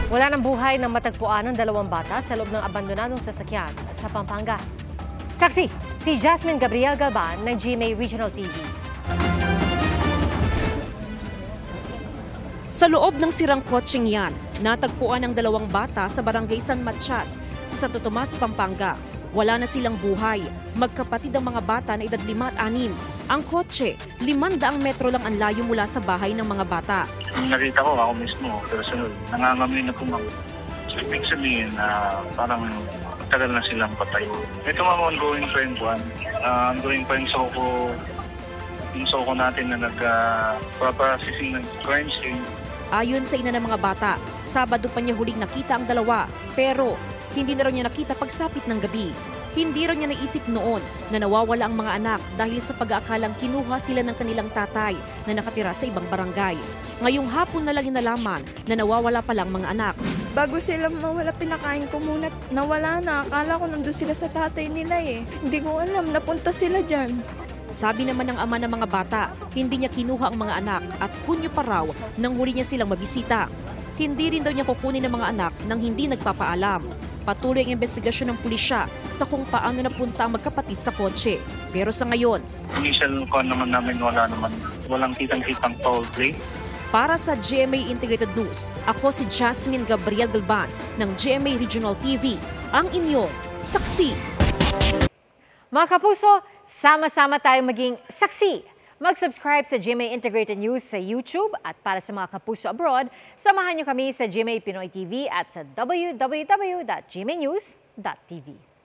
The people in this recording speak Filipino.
Wala ng buhay ng matagpuan ng dalawang bata sa loob ng abandonadong sasakyan sa Pampanga. Saksi, si Jasmine Gabriel Galban ng GMA Regional TV. Sa loob ng sirang kotseng yan, natagpuan ang dalawang bata sa barangay San Matias sa Santo Tomas, Pampanga. Wala na silang buhay. Magkapatid ang mga bata na edad 5 at 6. Ang kotse, 500 metro lang ang layo mula sa bahay ng mga bata. Nakita ko ako mismo, personal, nangangamoy na pumang. So, ibig sabihin na parang matagal na silang patay. Ito mga ongoing pa yung buwan. Ongoing pa yung soko natin na nagpaprocessing ng crime scene. Ayon sa ina ng mga bata, Sabado pa niya huling nakita ang dalawa, pero hindi na raw niya nakita pagsapit ng gabi. Hindi raw niya naisip noon na nawawala ang mga anak dahil sa pag-aakalang kinuha sila ng kanilang tatay na nakatira sa ibang barangay. Ngayong hapon na lang nalaman na nawawala palang mga anak. Bago sila mawala, pinakain ko muna. Nawala na. Akala ko nandun sila sa tatay nila eh. Hindi ko alam, napunta sila dyan. Sabi naman ng ama ng mga bata, hindi niya kinuha ang mga anak at Hunyo pa raw nang huli niya silang mabisita. Hindi rin daw niya kukunin ang mga anak nang hindi nagpapaalam. Patuloy ang investigasyon ng pulisya sa kung paano napunta ang magkapatid sa kotse. Pero sa ngayon, Initial call naman namin walang kitang-kitang foul play. para sa GMA Integrated News, ako si Jasmine Gabriel Galban ng GMA Regional TV, ang inyong saksi. Mga kapuso, sama-sama tayong maging saksi. Mag-subscribe sa GMA Integrated News sa YouTube at para sa mga kapuso abroad, samahan niyo kami sa GMA Pinoy TV at sa www.gmanews.tv.